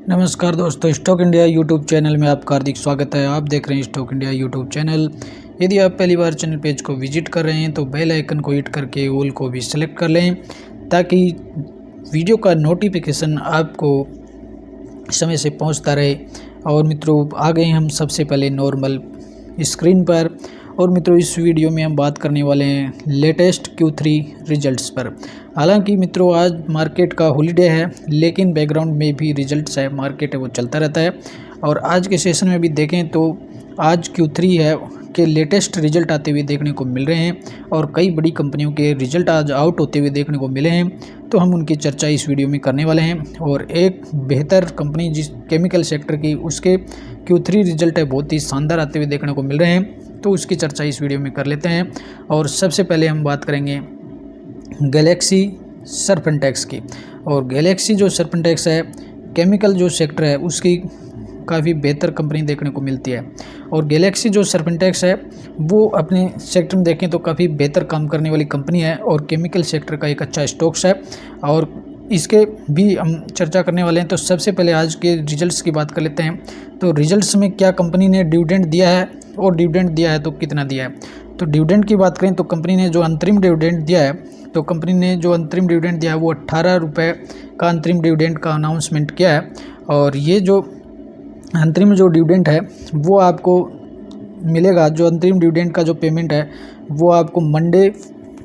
नमस्कार दोस्तों, stock India YouTube channel में आपका हार्दिक स्वागत है। आप देख रहे हैं स्टॉक इंडिया यूट्यूब चैनल। यदि आप पहली बार चैनल पेज को विजिट कर रहे हैं तो बेल आइकन को हिट करके ऑल को भी सिलेक्ट कर लें ताकि वीडियो का नोटिफिकेशन आपको समय से पहुंचता रहे। और मित्रों, आ गए हम सबसे पहले नॉर्मल स्क्रीन पर। और मित्रों, इस वीडियो में हम बात करने वाले हैं लेटेस्ट Q3 रिजल्ट्स पर। हालांकि मित्रों, आज मार्केट का हॉलीडे है, लेकिन बैकग्राउंड में भी रिजल्ट्स है, मार्केट है वो चलता रहता है। और आज के सेशन में भी देखें तो आज Q3 है के लेटेस्ट रिजल्ट आते हुए देखने को मिल रहे हैं और कई बड़ी कंपनियों के रिजल्ट आज आउट होते हुए देखने को मिले हैं। तो हम उनकी चर्चा इस वीडियो में करने वाले हैं। और एक बेहतर कंपनी जिस केमिकल सेक्टर की, उसके Q3 रिजल्ट है बहुत ही शानदार आते हुए देखने को मिल रहे हैं, तो उसकी चर्चा इस वीडियो में कर लेते हैं। और सबसे पहले हम बात करेंगे गैलेक्सी सर्पेंटेक्स की। और गैलेक्सी जो सर्पेंटेक्स है, केमिकल जो सेक्टर है उसकी काफ़ी बेहतर कंपनी देखने को मिलती है। और गैलेक्सी जो सर्पेंटेक्स है वो अपने सेक्टर में देखें तो काफ़ी बेहतर काम करने वाली कंपनी है और केमिकल सेक्टर का एक अच्छा स्टॉक्स है, और इसके भी हम चर्चा करने वाले हैं। तो सबसे पहले आज के रिजल्ट्स की बात कर लेते हैं। तो रिजल्ट्स में क्या कंपनी ने डिविडेंड दिया है, और डिविडेंड दिया है तो कितना दिया है। तो डिविडेंड की बात करें तो कंपनी ने जो अंतरिम डिविडेंड दिया है, तो कंपनी ने जो अंतरिम डिविडेंड दिया है वो 18 रुपये का अंतरिम डिविडेंड का अनाउंसमेंट किया है। और ये जो अंतरिम जो डिविडेंड है वो आपको मिलेगा, जो अंतरिम डिविडेंड का जो पेमेंट है वो आपको मंडे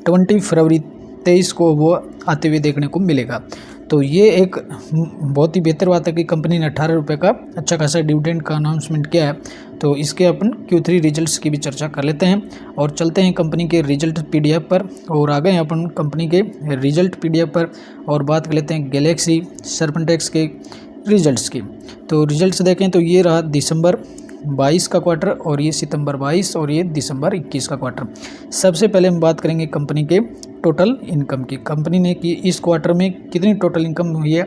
20 फरवरी 23 को वो आते हुए देखने को मिलेगा। तो ये एक बहुत ही बेहतर बात है कि कंपनी ने 18 रुपये का अच्छा खासा डिविडेंड का अनाउंसमेंट किया है। तो इसके अपन Q3 रिजल्ट्स की भी चर्चा कर लेते हैं और चलते हैं कंपनी के रिजल्ट PDF पर। और आ गए हैं अपन कंपनी के रिजल्ट PDF पर और बात कर लेते हैं गैलेक्सी सर्पेंटेक्स के रिजल्ट्स की। तो रिजल्ट्स देखें तो ये रहा दिसंबर 22 का क्वार्टर, और ये सितंबर 22, और ये दिसंबर 21 का क्वार्टर। सबसे पहले हम बात करेंगे कंपनी के टोटल इनकम की। कंपनी ने कि इस क्वार्टर में कितनी टोटल इनकम हुई है,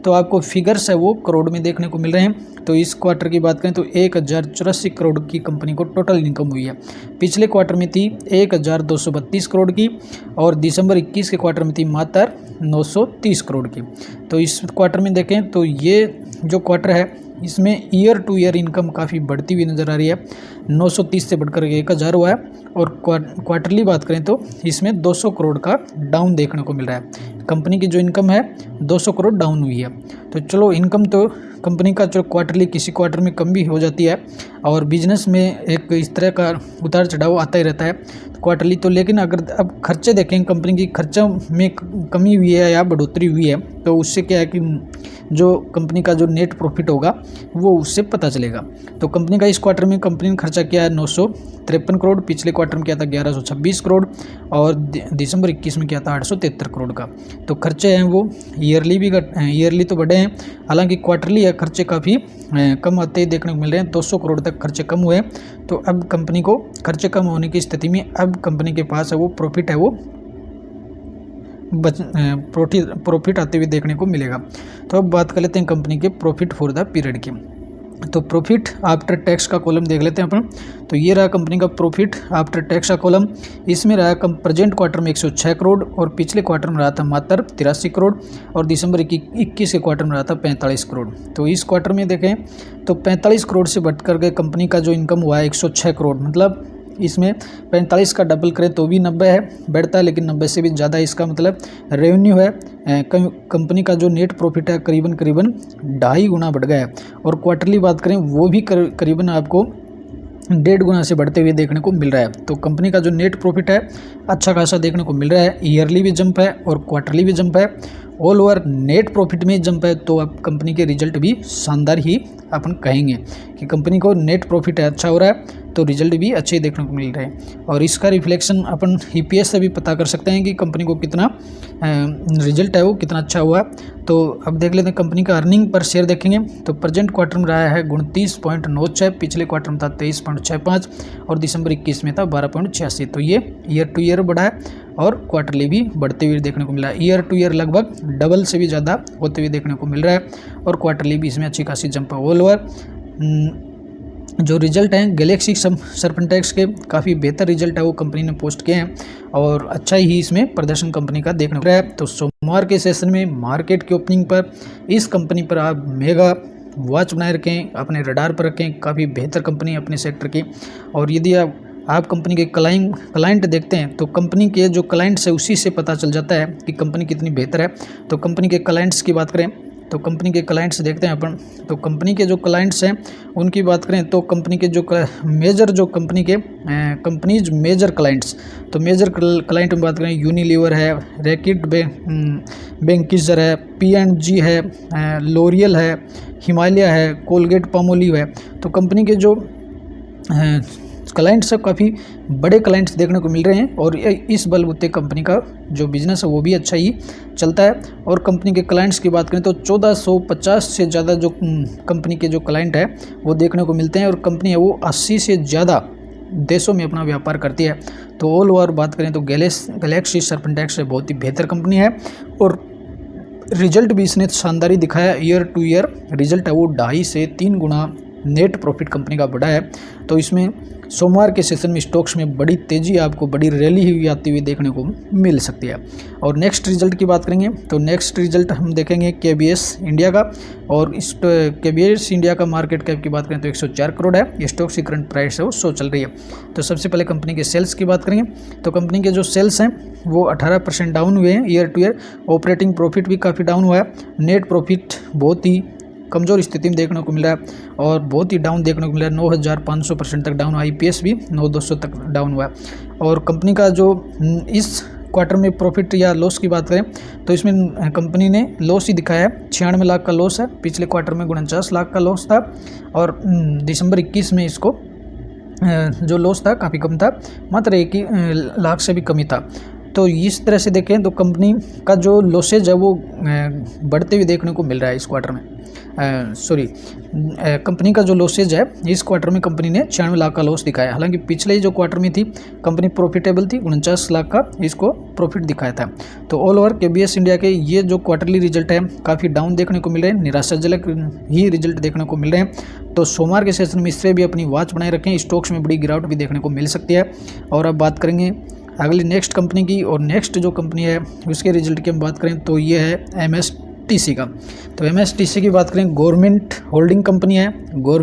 तो आपको फिगर्स है वो करोड़ में देखने को मिल रहे हैं। तो इस क्वार्टर की बात करें तो 1084 करोड़ की कंपनी को टोटल इनकम हुई है। पिछले क्वार्टर में थी 1232 करोड़ की, और दिसंबर 21 के क्वार्टर में थी मात्र 930 करोड़ की। तो इस क्वार्टर में देखें तो ये जो क्वार्टर है इसमें ईयर टू ईयर इनकम काफ़ी बढ़ती हुई नज़र आ रही है। 930 से बढ़कर 1000 हुआ है। और क्वार्टरली बात करें तो इसमें 200 करोड़ का डाउन देखने को मिल रहा है। कंपनी की जो इनकम है 200 करोड़ डाउन हुई है। तो चलो, इनकम तो कंपनी का जो क्वार्टरली किसी क्वार्टर में कम भी हो जाती है, और बिजनेस में एक इस तरह का उतार चढ़ाव आता ही रहता है क्वार्टरली। तो लेकिन अगर अब खर्चे देखें, कंपनी की खर्चों में कमी हुई है या बढ़ोतरी हुई है, तो उससे क्या है कि जो कंपनी का जो नेट प्रॉफिट होगा वो उससे पता चलेगा। तो कंपनी का इस क्वार्टर में कंपनी ने खर्चा किया है 953 करोड़, पिछले क्वार्टर में किया था 1126 करोड़, और दिसंबर 21 में किया था 873 करोड़ का। तो खर्चे हैं वो ईयरली तो बढ़े हैं, हालांकि क्वार्टरली खर्चे काफ़ी कम आते ही देखने को मिल रहे हैं। 200 करोड़ तक खर्चे कम हुए। तो अब कंपनी को खर्चे कम होने की स्थिति में अब कंपनी के पास है वो प्रॉफिट है वो प्रॉफिट आते हुए देखने को मिलेगा। तो अब बात कर लेते हैं कंपनी के प्रॉफिट फॉर द पीरियड की। तो प्रॉफिट आफ्टर टैक्स का कॉलम देख लेते हैं अपन। तो ये रहा कंपनी का प्रॉफिट आफ्टर टैक्स का कॉलम। इसमें रहा प्रेजेंट क्वार्टर में 106 करोड़, और पिछले क्वार्टर में रहा था मात्र 83 करोड़, और दिसंबर 21 के क्वार्टर में रहा था 45 करोड़। तो इस क्वार्टर में देखें तो 45 करोड़ से बढ़कर के कंपनी का जो इनकम हुआ है 106 करोड़, मतलब इसमें 45 का डबल करें तो भी 90 है बढ़ता है, लेकिन 90 से भी ज़्यादा इसका मतलब रेवेन्यू है। कंपनी का जो नेट प्रॉफिट है करीबन 2.5 गुना बढ़ गया है। और क्वार्टरली बात करें वो भी करीबन आपको 1.5 गुना से बढ़ते हुए देखने को मिल रहा है। तो कंपनी का जो नेट प्रॉफिट है अच्छा खासा देखने को मिल रहा है। ईयरली भी जंप है और क्वार्टरली भी जंप है, ऑल ओवर नेट प्रॉफिट में जंप है। तो अब कंपनी के रिजल्ट भी शानदार ही अपन कहेंगे कि कंपनी को नेट प्रॉफिट है अच्छा हो रहा है, तो रिजल्ट भी अच्छे देखने को मिल रहे हैं। और इसका रिफ्लेक्शन अपन EPS से भी पता कर सकते हैं कि कंपनी को कितना रिजल्ट है वो कितना अच्छा हुआ। तो अब देख लेते हैं कंपनी का अर्निंग पर शेयर देखेंगे। तो प्रेजेंट क्वार्टर में रहा है 29.96, पिछले क्वार्टर में था 23.65, और दिसंबर 21 में था 12.86। तो ये ईयर टू ईयर बढ़ा है और क्वार्टरली भी बढ़ते हुए देखने को मिला है। ईयर टू ईयर लगभग डबल से भी ज़्यादा होते हुए देखने को मिल रहा है, और क्वार्टरली भी इसमें अच्छी खासी जंप है। ऑल ओवर जो रिजल्ट हैं गैलेक्सी सर्पेंटेक्स के काफ़ी बेहतर रिजल्ट है वो कंपनी ने पोस्ट किए हैं, और अच्छा ही इसमें प्रदर्शन कंपनी का देखने को रहा है। तो सोमवार के सेशन में मार्केट की ओपनिंग पर इस कंपनी पर आप मेगा वॉच बनाए रखें, अपने रडार पर रखें। काफ़ी बेहतर कंपनी है अपने सेक्टर की। और यदि आप कंपनी के क्लाइंट देखते हैं तो कंपनी के जो क्लाइंट्स है उसी से पता चल जाता है कि कंपनी कितनी बेहतर है। तो कंपनी के क्लाइंट्स की बात करें तो कंपनी के क्लाइंट्स देखते हैं अपन। तो कंपनी के जो क्लाइंट्स हैं उनकी बात करें तो कंपनी के जो मेजर जो कंपनी के कंपनीज मेजर क्लाइंट्स, तो मेजर क्लाइंट में बात करें यूनिलीवर है, रैकिट बेंकिजर है, P&G है, लोरियल है, हिमालय है, कोलगेट पामोलिव है। तो कंपनी के जो क्लाइंट्स सब काफ़ी बड़े क्लाइंट्स देखने को मिल रहे हैं और इस बलबूते कंपनी का जो बिज़नेस है वो भी अच्छा ही चलता है। और कंपनी के क्लाइंट्स की बात करें तो 1450 से ज़्यादा जो कंपनी के जो क्लाइंट है वो देखने को मिलते हैं और कंपनी है वो 80 से ज़्यादा देशों में अपना व्यापार करती है। तो ऑल ओवर बात करें तो गैलेक्सी सर्पेंटेक्स बहुत ही बेहतर कंपनी है और रिजल्ट भी इसने शानदार ही दिखाया। ईयर टू ईयर रिजल्ट है वो 2.5 से 3 गुना नेट प्रॉफिट कंपनी का बढ़ा है। तो इसमें सोमवार के सेशन में स्टॉक्स में बड़ी तेज़ी, आपको बड़ी रैली हुई आती हुई देखने को मिल सकती है। और नेक्स्ट रिजल्ट की बात करेंगे तो नेक्स्ट रिजल्ट हम देखेंगे KBS इंडिया का। और इस KBS इंडिया का मार्केट कैप की बात करें तो 104 करोड़ है। स्टॉक की करंट प्राइस है वो 100 चल रही है। तो सबसे पहले कंपनी के सेल्स की बात करेंगे तो कंपनी के जो सेल्स हैं वो 18% डाउन हुए हैं year two year. Operating profit भी काफ़ी डाउन हुआ है। नेट प्रॉफिट बहुत ही कमज़ोर स्थिति में देखने को मिल रहा है और बहुत ही डाउन देखने को मिल रहा है। 9500% तक डाउन हुआ। EPS भी 9200 तक डाउन हुआ है। और कंपनी का जो इस क्वार्टर में प्रॉफिट या लॉस की बात करें तो इसमें कंपनी ने लॉस ही दिखाया है। 96 लाख का लॉस है। पिछले क्वार्टर में 49 लाख का लॉस था और दिसंबर 21 में इसको जो लॉस था काफ़ी कम था, मात्र 1 लाख से भी कमी था। तो इस तरह से देखें तो कंपनी का जो लॉसेज है वो बढ़ते हुए देखने को मिल रहा है इस क्वार्टर में। कंपनी का जो लॉसेज है इस क्वार्टर में कंपनी ने 96 लाख का लॉस दिखाया। हालांकि पिछले जो क्वार्टर में थी कंपनी प्रॉफिटेबल थी, 49 लाख का इसको प्रॉफिट दिखाया था। तो ऑल ओवर KBS इंडिया के ये जो क्वार्टरली रिजल्ट है काफ़ी डाउन देखने को मिल रहे हैं, निराशाजनक ही रिजल्ट देखने को मिल रहे हैं। तो सोमवार के सेशन में इससे भी अपनी वॉच बनाए रखें। स्टॉक्स में बड़ी गिरावट भी देखने को मिल सकती है। और अब बात करेंगे अगली नेक्स्ट कंपनी की। और नेक्स्ट जो कंपनी है उसके रिजल्ट की हम बात करें तो ये है MSTC का। तो MSTC की बात करें गवर्नमेंट होल्डिंग कंपनी है,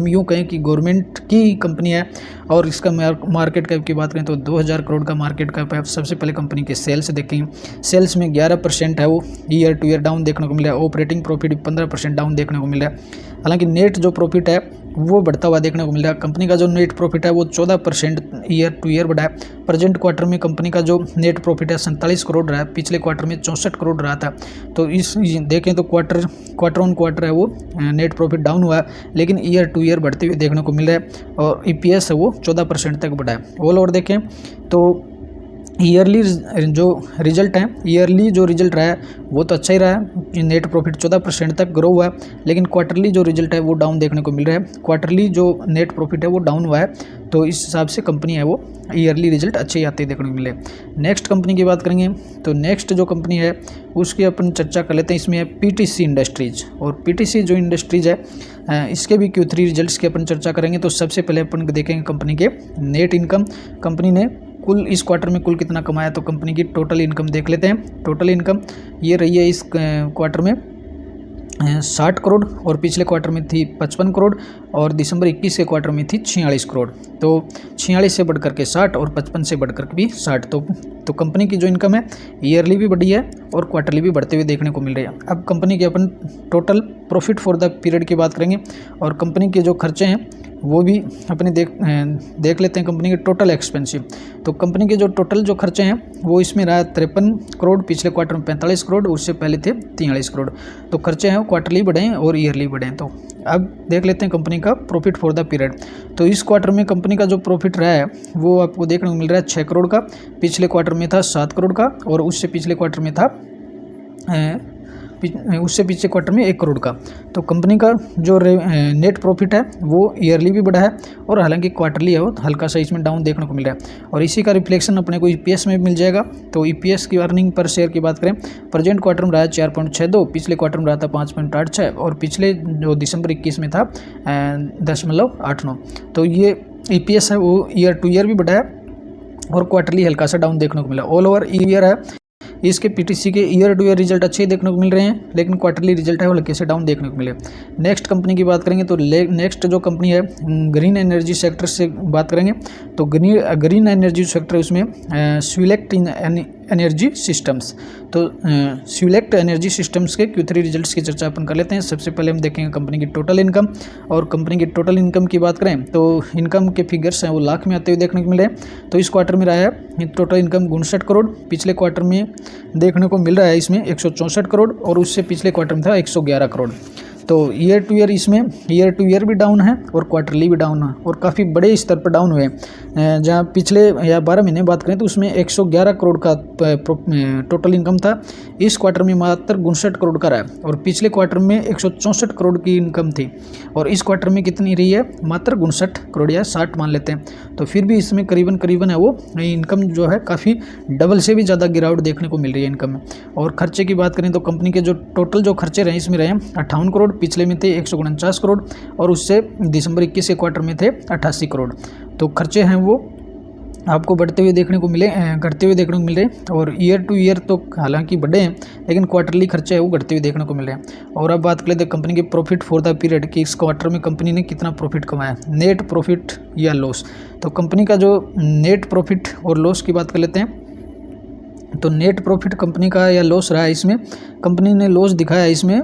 यूँ कहें कि गवर्नमेंट की कंपनी है। और इसका मार्केट कैप की बात करें तो 2000 करोड़ का मार्केट कैप है। सबसे पहले कंपनी के सेल्स देखें, सेल्स में 11% है वो ईयर टू ईयर डाउन देखने को मिल रहा है। ऑपरेटिंग प्रॉफिट 15% डाउन देखने को मिल रहा है। हालांकि नेट जो प्रॉफिट है वो बढ़ता हुआ देखने को मिल रहा है। कंपनी का जो नेट प्रॉफिट है वो 14% ईयर टू ईयर बढ़ा है। प्रेजेंट क्वार्टर में कंपनी का जो नेट प्रॉफिट है 47 करोड़ रहा है। पिछले क्वार्टर में 64 करोड़ रहा था। तो इस देखें तो क्वार्टर ऑन क्वार्टर है वो नेट प्रॉफिट डाउन हुआ है, लेकिन ईयर टू ईयर बढ़ते हुए देखने को मिल रहा है। और EPS है वो 14% तक बढ़ा है। ऑल ओवर देखें तो ईयरली जो रिजल्ट है, ईयरली जो रिजल्ट रहा है वो तो अच्छा ही रहा है। नेट प्रॉफिट 14% तक ग्रो हुआ है, लेकिन क्वार्टरली जो रिजल्ट है वो डाउन देखने को मिल रहा है। क्वार्टरली जो नेट प्रॉफिट है वो डाउन हुआ है। तो इस हिसाब से कंपनी है वो ईयरली रिजल्ट अच्छे ही आते देखने को मिले। नेक्स्ट कंपनी की बात करेंगे तो नेक्स्ट जो कंपनी है उसकी अपन चर्चा कर लेते हैं। इसमें है PTC इंडस्ट्रीज। और PTC जो इंडस्ट्रीज है इसके भी Q3 रिजल्ट्स की अपन चर्चा करेंगे। तो सबसे पहले अपन देखेंगे कंपनी के नेट इनकम। कंपनी ने कुल इस क्वार्टर में कुल कितना कमाया, तो कंपनी की टोटल इनकम देख लेते हैं। टोटल इनकम ये रही है इस क्वार्टर में 60 करोड़ और पिछले क्वार्टर में थी 55 करोड़ और दिसंबर 21 के क्वार्टर में थी 46 करोड़। तो 46 से बढ़कर के 60 और 55 से बढ़कर के भी 60। तो कंपनी की जो इनकम है ईयरली भी बढ़ी है और क्वार्टरली भी बढ़ते हुए देखने को मिल रही है। अब कंपनी के अपन total profit for the period की बात करेंगे और कंपनी के जो खर्चे हैं वो भी अपने देख लेते हैं। कंपनी के टोटल एक्सपेंसिव, तो कंपनी के जो टोटल जो खर्चे हैं वो इसमें रहा 53 करोड़, पिछले क्वार्टर में 45 करोड़, उससे पहले थे 43 करोड़। तो खर्चे हैं क्वार्टरली बढ़े हैं और ईयरली बढ़े हैं। तो अब देख लेते हैं कंपनी का प्रॉफिट फॉर द पीरियड। तो इस क्वार्टर में कंपनी का जो प्रॉफिट रहा है वो आपको देखने को मिल रहा है 6 करोड़ का, पिछले क्वार्टर में था 7 करोड़ का और उससे पिछले क्वार्टर में था उससे पिछले क्वार्टर में 1 करोड़ का। तो कंपनी का जो नेट प्रॉफिट है वो ईयरली भी बढ़ा है और हालांकि क्वार्टरली है वो हल्का सा इसमें डाउन देखने को मिल रहा है और इसी का रिफ्लेक्शन अपने को EPS में मिल जाएगा। तो EPS की अर्निंग पर शेयर की बात करें, प्रेजेंट क्वार्टर में रहा 4.62, पिछले क्वार्टर में रहा था 5.86 और पिछले जो दिसंबर 21 में था 0.89। तो ये EPS है वो ईयर टू ईयर भी बढ़ा है और क्वार्टरली हल्का सा डाउन देखने को मिला। ऑल ओवर ईयर है इसके पीटीसी के ईयर टू ईयर रिजल्ट अच्छे देखने को मिल रहे हैं, लेकिन क्वार्टरली रिजल्ट है वो हल्के से डाउन देखने को मिले। नेक्स्ट कंपनी की बात करेंगे तो नेक्स्ट जो कंपनी है ग्रीन एनर्जी सेक्टर से बात करेंगे तो ग्रीन एनर्जी सेक्टर उसमें स्विलेक्ट एनर्जी सिस्टम्स। तो स्विलेक्ट एनर्जी सिस्टम्स के Q3 रिजल्ट्स की चर्चा अपन कर लेते हैं। सबसे पहले हम देखेंगे कंपनी की टोटल इनकम, और कंपनी की टोटल इनकम की बात करें तो इनकम के फिगर्स हैं वो लाख में आते हुए देखने को मिल रहे हैं। तो इस क्वार्टर में रहा है टोटल इनकम 59 करोड़, पिछले क्वार्टर में देखने को मिल रहा है इसमें 164 करोड़, और उससे पिछले क्वार्टर में था 111 करोड़। तो ईयर टू ईयर इसमें ईयर टू ईयर भी डाउन है और क्वार्टरली भी डाउन है, और काफ़ी बड़े स्तर पर डाउन हुए। जहाँ पिछले या 12 महीने बात करें तो उसमें 111 करोड़ का टोटल इनकम था, इस क्वार्टर में मात्र 59 करोड़ का रहा है, और पिछले क्वार्टर में 164 करोड़ की इनकम थी, और इस क्वार्टर में कितनी रही है मात्र 59 करोड़ या 60 मान लेते हैं। तो फिर भी इसमें करीबन है वो इनकम जो है काफ़ी डबल से भी ज़्यादा गिरावट देखने को मिल रही है इनकम में। और खर्चे की बात करें तो कंपनी के जो टोटल जो खर्चे रहे इसमें रहे 58 करोड़, पिछले में थे 149 करोड़, और उससे दिसंबर 21 के क्वार्टर में थे 88 करोड़। तो खर्चे हैं वो आपको बढ़ते हुए देखने को मिले, घटते हुए देखने को मिल रहे हैं, और ईयर टू ईयर तो हालांकि बढ़े हैं, लेकिन क्वार्टरली खर्चे हैं वो घटते हुए देखने को मिल रहे हैं। और अब बात कर लेते हैं कंपनी के प्रॉफिट फॉर द पीरियड कि इस क्वार्टर में कंपनी ने कितना प्रॉफिट कमाया, नेट प्रॉफिट या लॉस। तो कंपनी का जो नेट प्रॉफिट और लॉस की बात कर लेते हैं। तो नेट प्रॉफिट कंपनी का या लॉस रहा है, इसमें कंपनी ने लॉस दिखाया है। इसमें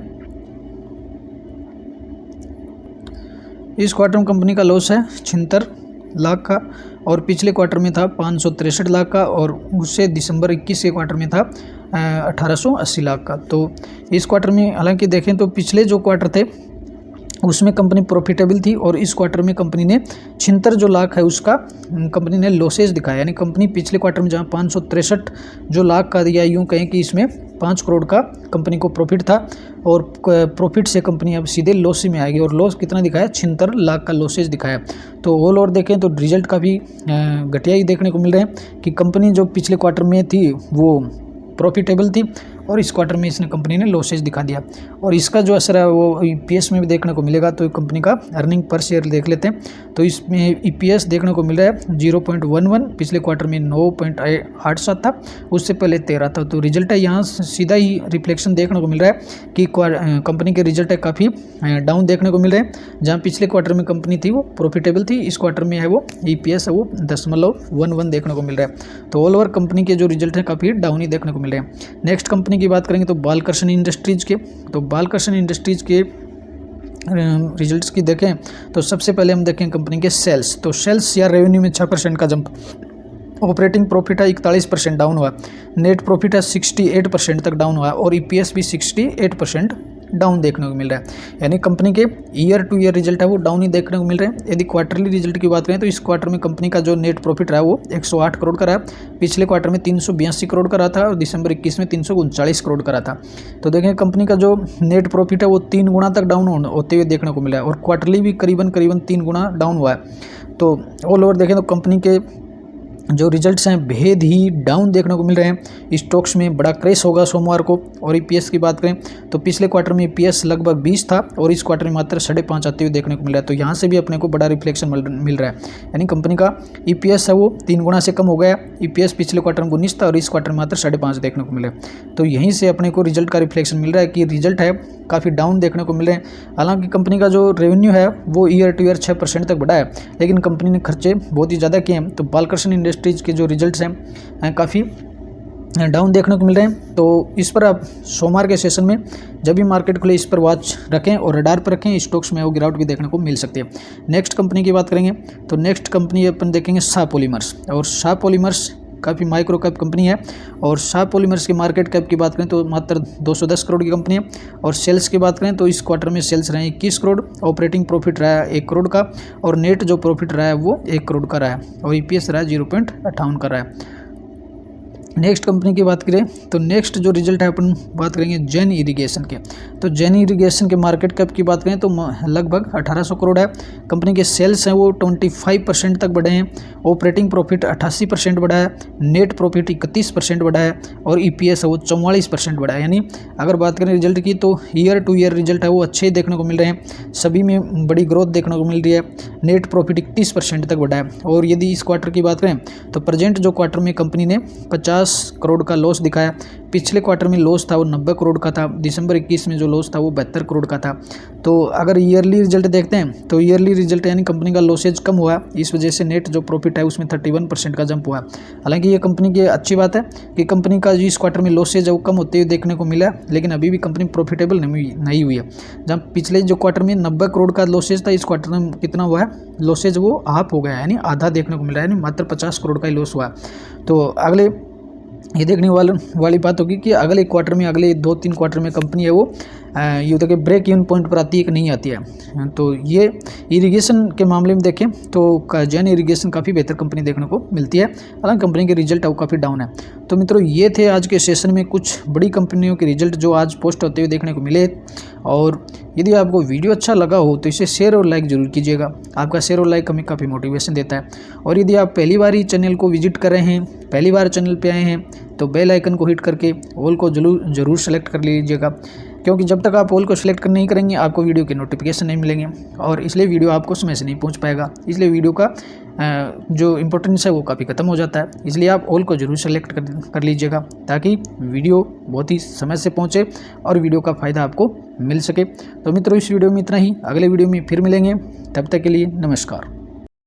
इस क्वार्टर में कंपनी का लॉस है 76 लाख का, और पिछले क्वार्टर में था 563 लाख का, और उससे दिसंबर 21 के क्वार्टर में था 1880 लाख का। तो इस क्वार्टर में हालांकि देखें तो पिछले जो क्वार्टर थे उसमें कंपनी प्रॉफिटेबल थी, और इस क्वार्टर में कंपनी ने 76 जो लाख है उसका कंपनी ने लॉसेज दिखाया। यानी कंपनी पिछले क्वार्टर में जहाँ 563 जो लाख का दिया, यूँ कहें कि इसमें 5 करोड़ का कंपनी को प्रॉफिट था, और प्रॉफिट से कंपनी अब सीधे लॉस में आएगी, और लॉस कितना दिखाया 76 लाख का लॉसेज दिखाया। तो ऑल ओवर देखें तो रिजल्ट काफ़ी घटिया ही देखने को मिल रहे हैं कि कंपनी जो पिछले क्वार्टर में थी वो प्रॉफिटेबल थी, और इस क्वार्टर में इसने कंपनी ने लॉसेज दिखा दिया, और इसका जो असर है वो ईपीएस में भी देखने को मिलेगा। तो कंपनी का अर्निंग पर शेयर देख लेते हैं। तो इसमें ईपीएस देखने को मिल रहा है 0.11, पिछले क्वार्टर में 9.87 था, उससे पहले 13 था। तो रिजल्ट है यहाँ सीधा ही रिफ्लेक्शन देखने को मिल रहा है कि कंपनी के रिजल्ट है काफ़ी डाउन देखने को मिल रहे हैं। जहाँ पिछले क्वार्टर में कंपनी थी वो प्रॉफिटेबल थी, इस क्वार्टर में है वो ईपीएस है वो 0.11 देखने को मिल रहा है। तो ऑल ओवर कंपनी के जो रिजल्ट हैं काफ़ी डाउन ही देखने को मिल रहे हैं। नेक्स्ट कंपनी की बात करेंगे तो बालकृष्ण इंडस्ट्रीज के। तो बालकृष्ण इंडस्ट्रीज के रिजल्ट्स की देखें तो सबसे पहले हम देखें कंपनी के सेल्स। तो सेल्स या रेवेन्यू में 6% का जंप, ऑपरेटिंग प्रॉफिट है 41% डाउन हुआ, नेट प्रॉफिट है 68% तक डाउन हुआ, और ईपीएस भी 68% डाउन देखने को मिल रहा है। यानी कंपनी के ईयर टू ईयर रिजल्ट है वो डाउन ही देखने को मिल रहे हैं। यदि क्वार्टरली रिजल्ट की बात करें तो इस क्वार्टर में कंपनी का जो नेट प्रॉफिट रहा वो 108 करोड़ का रहा, पिछले क्वार्टर में 382 करोड़ का रहा था, और दिसंबर 21 में 339 करोड़ का रहा था। तो देखें कंपनी का जो नेट प्रॉफिट है वो 3 गुना तक डाउन होते हुए देखने को मिला है, और क्वार्टरली भी करीबन 3 गुना डाउन हुआ है। तो ऑल ओवर देखें तो कंपनी के जो रिजल्ट्स हैं भेद ही डाउन देखने को मिल रहे हैं। स्टॉक्स में बड़ा क्रैश होगा सोमवार को। और ईपीएस की बात करें तो पिछले क्वार्टर में ईपीएस लगभग 20 था, और इस क्वार्टर में मात्र 5.5 आते हुए देखने को मिल रहा है। तो यहाँ से भी अपने को बड़ा रिफ्लेक्शन मिल रहा है। यानी कंपनी का ईपीएस है वो 3 गुना से कम हो गया। ईपीएस पिछले क्वार्टर में 19 था, और इस क्वार्टर में मात्र 5.5 देखने को मिले। तो यहीं से अपने को रिजल्ट का रिफ्लेक्शन मिल रहा है कि रिजल्ट है काफ़ी डाउन देखने को मिल रहे हैं। हालांकि कंपनी का जो रेवेन्यू है वो ईयर टू ईयर 6% तक बढ़ा है, लेकिन कंपनी ने खर्चे बहुत ही ज़्यादा किए हैं। तो बालकृष्ण इंडस्ट्रीज के जो रिजल्ट्स हैं काफ़ी डाउन देखने को मिल रहे हैं। तो इस पर आप सोमवार के सेशन में जब भी मार्केट खुले इस पर वॉच रखें और रडार पर रखें, स्टॉक्स में वो गिरावट भी देखने को मिल सकती है। नेक्स्ट कंपनी की बात करेंगे तो नेक्स्ट कंपनी अपन देखेंगे शाह पॉलीमर्स। और शाह पॉलीमर्स काफ़ी माइक्रो कैप कंपनी है, और शाह पॉलीमर्स की मार्केट कैप की बात करें तो मात्र 210 करोड़ की कंपनी है। और सेल्स की बात करें तो इस क्वार्टर में सेल्स रहे 21 करोड़, ऑपरेटिंग प्रॉफिट रहा है 1 करोड़ का, और नेट जो प्रॉफिट रहा है वो 1 करोड़ का रहा है, और ईपीएस रहा है 0.58 का रहा है। नेक्स्ट कंपनी की बात करें तो नेक्स्ट जो रिजल्ट है अपन बात करेंगे जैन इरिगेशन के। तो जैन इरिगेशन के मार्केट कैप की बात करें तो लगभग 1800 करोड़ है। कंपनी के सेल्स हैं वो 25% तक बढ़े हैं, ऑपरेटिंग प्रॉफिट 88% बढ़ा है, नेट प्रॉफिट 31% बढ़ा है, और ईपीएस है वो 44% बढ़ा है। यानी अगर बात करें रिजल्ट की तो ईयर टू ईयर रिजल्ट है वो अच्छे देखने को मिल रहे हैं, सभी में बड़ी ग्रोथ देखने को मिल रही है। नेट प्रॉफिट 31% तक बढ़ा है। और यदि इस क्वार्टर की बात करें तो प्रेजेंट जो क्वार्टर में कंपनी ने 50 10 करोड़ का लॉस दिखाया। पिछले क्वार्टर में लॉस था वो 90 करोड़ का था। दिसंबर 21 में जो लॉस था वो 72 करोड़ का था। तो अगर ईयरली रिजल्ट देखते हैं तो ईयरली रिजल्ट यानी कंपनी का लॉसेज कम हुआ, इस वजह से नेट जो प्रॉफिट है उसमें 31% का जंप हुआ। हालांकि ये कंपनी की अच्छी बात है कि कंपनी का इस क्वार्टर में लॉसेज है वो कम होते हुए देखने को मिला, लेकिन अभी भी कंपनी प्रॉफिटेबल नहीं हुई है। जहाँ पिछले जो क्वार्टर में 90 करोड़ का लॉसेज था, इस क्वार्टर में कितना हुआ है लॉसेज, वो हाफ हो गया है, यानी आधा देखने को मिला है, यानी मात्र 50 करोड़ का ही लॉस हुआ। तो अगले ये देखने वाली बात होगी कि अगले क्वार्टर में, अगले 2-3 क्वार्टर में कंपनी है वो ये तो कि ब्रेक इवन पॉइंट पर आती है कि नहीं आती है। तो ये इरिगेशन के मामले में देखें तो जैन इरिगेशन काफ़ी बेहतर कंपनी देखने को मिलती है, हालांकि कंपनी के रिजल्ट है वो काफ़ी डाउन है। तो मित्रों ये थे आज के सेशन में कुछ बड़ी कंपनियों के रिजल्ट जो आज पोस्ट होते हुए देखने को मिले। और यदि आपको वीडियो अच्छा लगा हो तो इसे शेयर और लाइक जरूर कीजिएगा। आपका शेयर और लाइक हमें काफ़ी मोटिवेशन देता है। और यदि आप पहली बार ही चैनल को विजिट कर रहे हैं, पहली बार चैनल पे आए हैं, तो बेल आइकन को हिट करके ऑल को जरूर सेलेक्ट कर लीजिएगा, क्योंकि जब तक आप ऑल को सिलेक्ट नहीं करेंगे आपको वीडियो के नोटिफिकेशन नहीं मिलेंगे और इसलिए वीडियो आपको समय से नहीं पहुंच पाएगा। इसलिए वीडियो का जो इम्पोर्टेंस है वो काफ़ी ख़त्म हो जाता है। इसलिए आप ऑल को जरूर सेलेक्ट कर लीजिएगा ताकि वीडियो बहुत ही समय से पहुंचे और वीडियो का फ़ायदा आपको मिल सके। तो मित्रों इस वीडियो में इतना ही, अगले वीडियो में फिर मिलेंगे, तब तक के लिए नमस्कार।